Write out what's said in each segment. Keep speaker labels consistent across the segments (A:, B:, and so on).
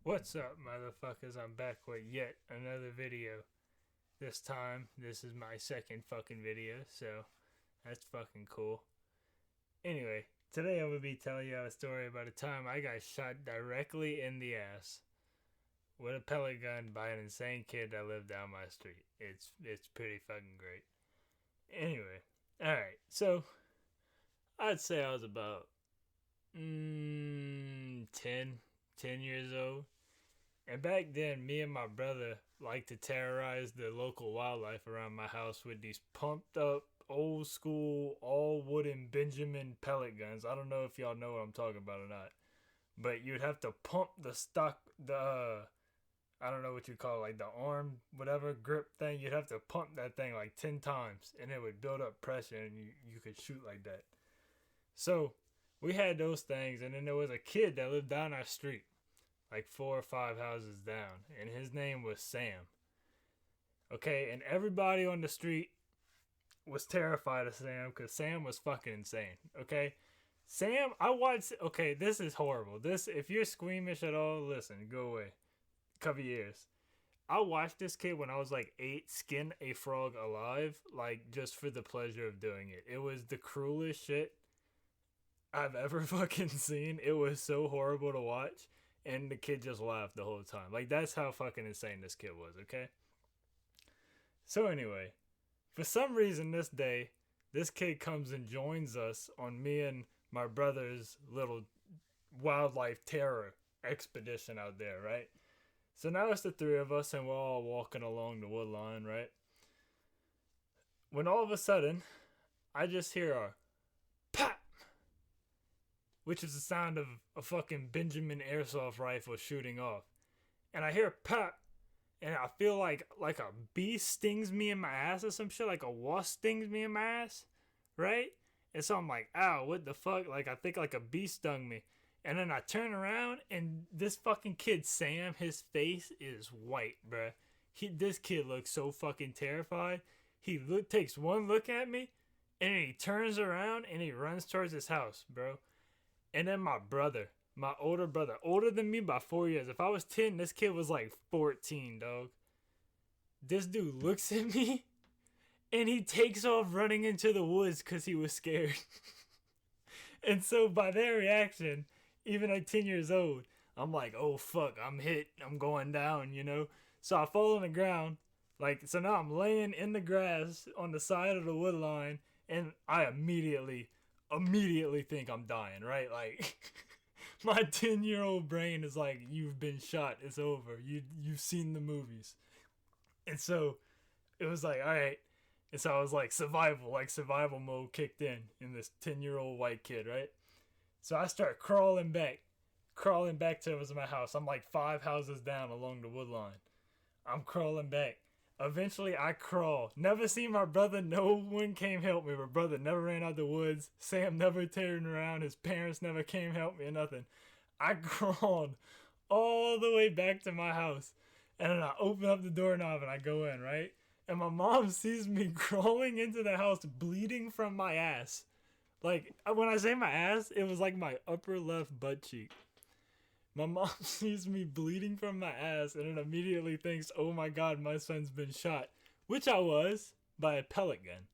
A: What's up, motherfuckers? I'm back with yet another video. This time, this is my second fucking video, so that's fucking cool. Anyway, today I'm gonna be telling you a story about a time I got shot directly in the ass with a pellet gun by an insane kid that lived down my street. It's pretty fucking great. Anyway, alright, so I'd say I was about 10 years old. And back then, me and my brother liked to terrorize the local wildlife around my house with these pumped up, old school, all wooden Benjamin pellet guns. I don't know if y'all know what I'm talking about or not. But you'd have to pump the stock, I don't know what you call it, like the arm, whatever, grip thing. You'd have to pump that thing like 10 times and it would build up pressure and you could shoot like that. So we had those things, and then there was a kid that lived down our street like 4 or 5 houses down, and his name was Sam. Okay, and everybody on the street was terrified of Sam because Sam was fucking insane. Okay, Sam, I watched. Okay, this is horrible. This, if you're squeamish at all, listen, go away, cover your ears. I watched this kid when I was like 8 skin a frog alive, like just for the pleasure of doing it. It was the cruelest shit I've ever fucking seen. It was so horrible to watch. And the kid just laughed the whole time. Like, that's how fucking insane this kid was, okay? So anyway, for some reason this day, this kid comes and joins us on me and my brother's little wildlife terror expedition out there, right? So now it's the three of us and we're all walking along the wood line, right? When all of a sudden, I just hear a pop, which is the sound of a fucking Benjamin airsoft rifle shooting off. And I hear pop, and I feel like a bee stings me in my ass or some shit, like a wasp stings me in my ass, right? And so I'm like, ow, what the fuck? Like, I think like a bee stung me. And then I turn around, and this fucking kid, Sam, his face is white, bruh. This kid looks so fucking terrified. Takes one look at me, and then he turns around, and he runs towards his house, bro. And then my brother, my older brother, older than me by 4 years. If I was 10, this kid was like 14, dog. This dude looks at me and he takes off running into the woods because he was scared. And so by their reaction, even at 10 years old, I'm like, oh fuck, I'm hit. I'm going down, you know? So I fall on the ground. Like, so now I'm laying in the grass on the side of the wood line, and I immediately think I'm dying, right? Like, my 10-year-old brain is like, you've been shot, it's over, you've seen the movies. And so it was like, all right. And so I was like, survival mode kicked in this 10-year-old white kid, right? So I start crawling back towards my house. I'm like 5 houses down along the wood line. I'm crawling back. Eventually, I crawl. Never seen my brother. No one came help me. My brother never ran out the woods. Sam never turned around. His parents never came help me or nothing. I crawled all the way back to my house. And then I open up the doorknob and I go in, right? And my mom sees me crawling into the house bleeding from my ass. Like, when I say my ass, it was like my upper left butt cheek. My mom sees me bleeding from my ass and then immediately thinks, oh my god, my son's been shot. Which I was, by a pellet gun.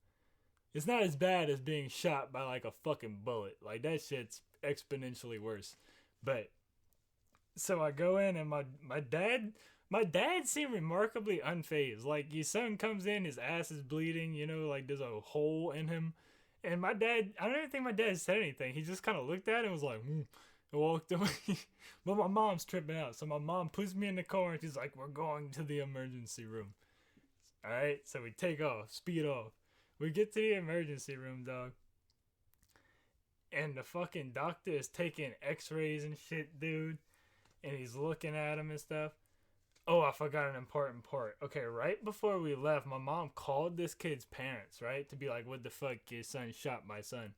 A: It's not as bad as being shot by like a fucking bullet. Like, that shit's exponentially worse. But, so I go in and my dad seemed remarkably unfazed. Like, your son comes in, his ass is bleeding, you know, like there's a hole in him. And my dad, I don't even think my dad said anything. He just kind of looked at it and was like, and walked away. But my mom's tripping out. So my mom puts me in the car and she's like, we're going to the emergency room. Alright, so we take off, speed off. We get to the emergency room, dog. And the fucking doctor is taking x-rays and shit, dude. And he's looking at him and stuff. Oh, I forgot an important part. Okay, right before we left, my mom called this kid's parents, right? To be like, what the fuck, your son shot my son.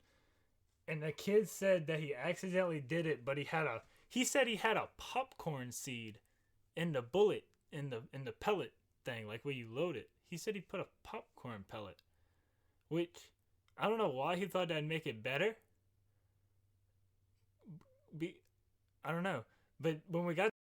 A: And the kid said that he accidentally did it, but he said he had a popcorn seed in the bullet, in the pellet thing, like where you load it. He said he put a popcorn pellet. Which, I don't know why he thought that'd make it better. I don't know. But when we got